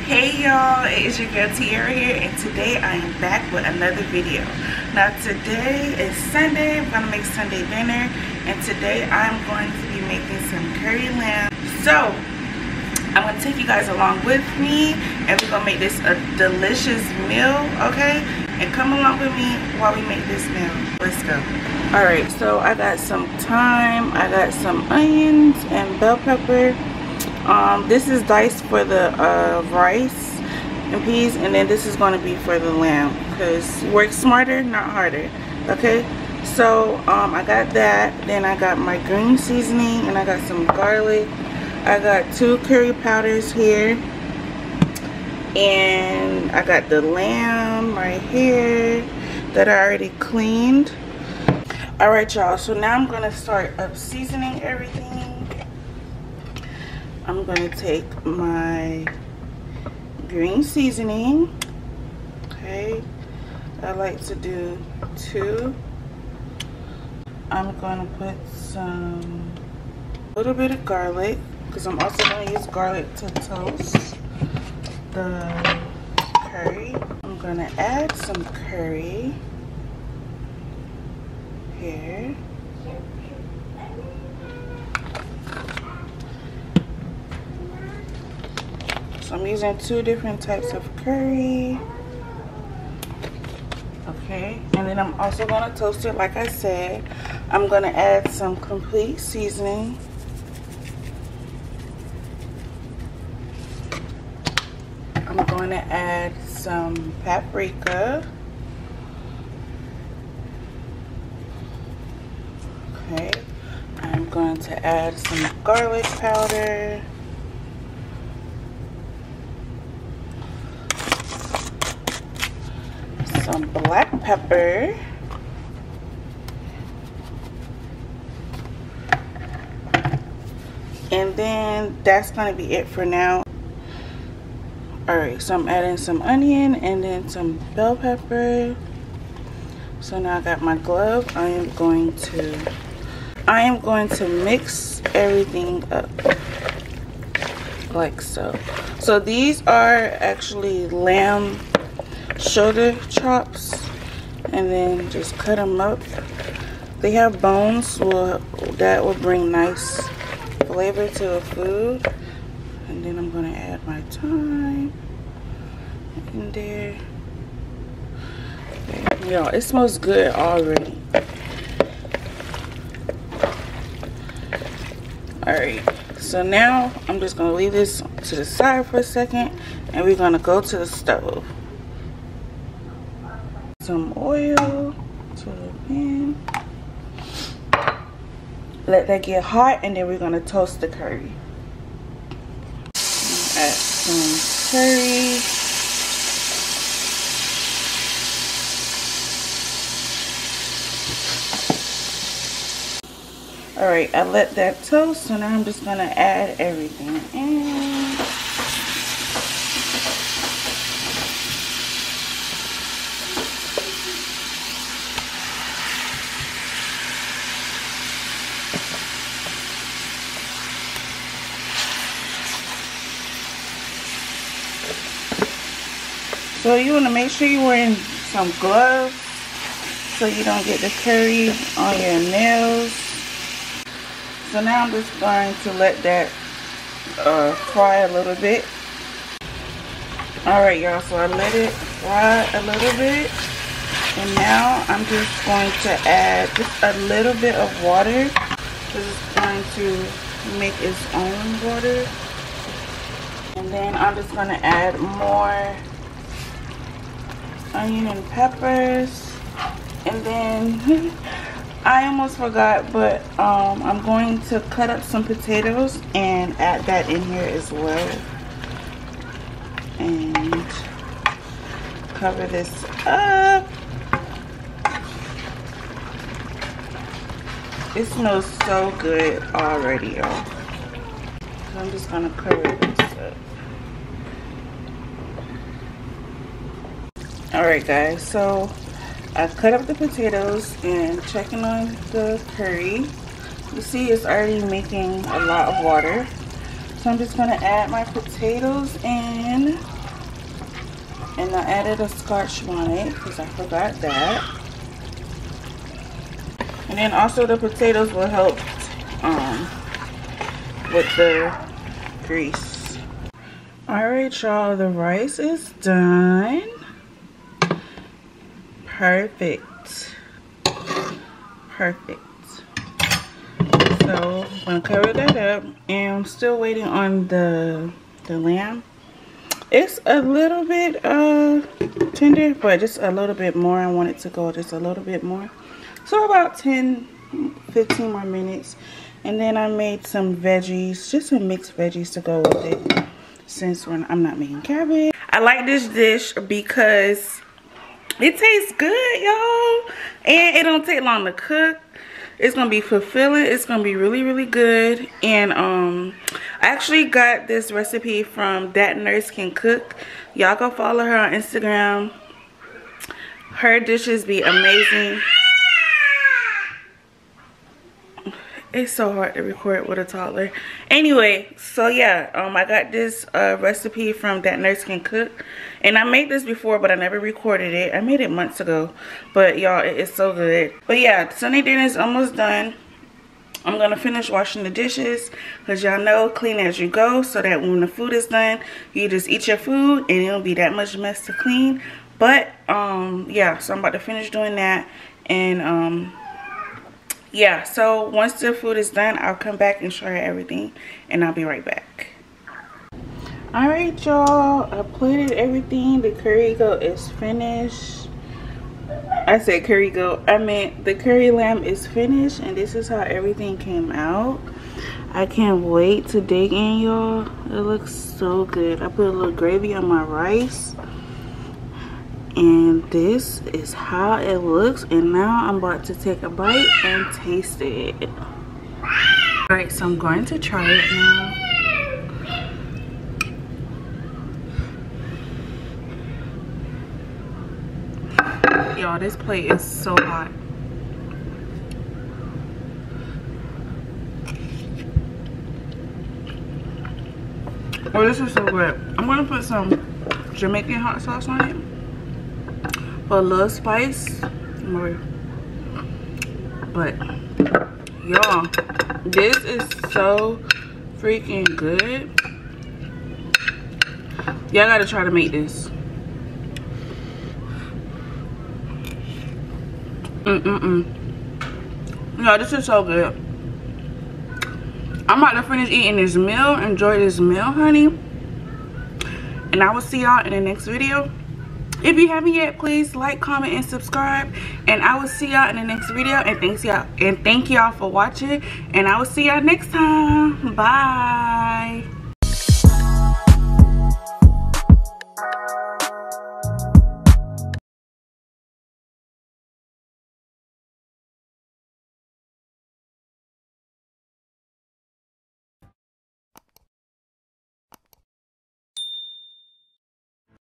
Hey y'all, it is your girl Tiara here, and today I am back with another video. Now today is Sunday. I'm gonna make Sunday dinner, and today I'm going to be making some curry lamb. So I'm gonna take you guys along with me, and we're gonna make this a delicious meal, okay? And come along with me while we make this meal. Let's go. Alright, so I got some thyme, I got some onions and bell pepper. This is diced for the rice and peas, and then this is going to be for the lamb, because work smarter, not harder. Okay, so I got that. Then I got my green seasoning, and I got some garlic. I got 2 curry powders here, and I got the lamb right here that I already cleaned. Alright y'all, so now I'm going to start up seasoning everything. I'm going to take my green seasoning. Okay, I like to do 2. I'm going to put a little bit of garlic, because I'm also going to use garlic to toast the curry. I'm going to add some curry here. So I'm using 2 different types of curry. Okay, and then I'm also going to toast it like I said. I'm going to add some complete seasoning. I'm going to add some paprika. Okay, I'm going to add some garlic powder. Some black pepper, and then that's going to be it for now. Alright, so I'm adding some onion and then some bell pepper. So now I got my glove. I am going to mix everything up like so. So these are actually lamb shoulder chops, and then just cut them up. They have bones, so that will bring nice flavor to the food. And then I'm going to add my thyme in there. Okay. Y'all, it smells good already. Alright, so now I'm just going to leave this to the side for a second, and we're going to go to the stove. Some oil to the pan. Let that get hot, and then we're going to toast the curry. Add some curry. Alright, I let that toast, so now I'm just going to add everything in. So you want to make sure you're wearing some gloves so you don't get the curry on your nails. So now I'm just going to let that fry a little bit. Alright y'all, so I let it fry a little bit. And now I'm just going to add just a little bit of water. This is going to make its own water. And then I'm just going to add more onion and peppers, and then I almost forgot, but I'm going to cut up some potatoes and add that in here as well, and cover this up. It smells so good already, y'all. So I'm just gonna cover this up. Alright guys, so I cut up the potatoes and checking on the curry. You see it's already making a lot of water. So I'm just going to add my potatoes in. And I added a Scotch bonnet because I forgot that. And then also the potatoes will help with the grease. Alright y'all, the rice is done. Perfect. Perfect. So I'm gonna cover that up, and I'm still waiting on the lamb. It's a little bit tender, but just a little bit more. I want it to go just a little bit more. So about 10-15 more minutes. And then I made some veggies, just some mixed veggies to go with it, since I'm not making cabbage. I like this dish because it tastes good, y'all, and it don't take long to cook. It's gonna be fulfilling. It's gonna be really, really good. And I actually got this recipe from That Nurse Can Cook. Y'all go follow her on Instagram. Her dishes be amazing. It's so hard to record with a toddler. Anyway, so yeah, I got this recipe from That Nurse Can Cook. And I made this before, but I never recorded it. I made it months ago. But y'all, it is so good. But yeah, Sunday dinner is almost done. I'm going to finish washing the dishes. Because y'all know, clean as you go. So that when the food is done, you just eat your food. And it won't be that much mess to clean. But, yeah, so I'm about to finish doing that. And, yeah, so once the food is done, I'll come back and show you everything, and I'll be right back. Alright y'all, I plated everything. The curry goat is finished. I said curry goat, I meant the curry lamb is finished, and this is how everything came out. I can't wait to dig in, y'all. It looks so good. I put a little gravy on my rice. And this is how it looks, and now I'm about to take a bite and taste it. Alright, so I'm going to try it now. Y'all, this plate is so hot. Oh, this is so good. I'm gonna put some Jamaican hot sauce on it for a little spice. But y'all, this is so freaking good. Y'all gotta try to make this. Y'all, this is so good. I'm about to finish eating this meal. Enjoy this meal, honey. And I will see y'all in the next video. If you haven't yet, please like, comment, and subscribe. And I will see y'all in the next video. And thank y'all for watching. And I will see y'all next time. Bye.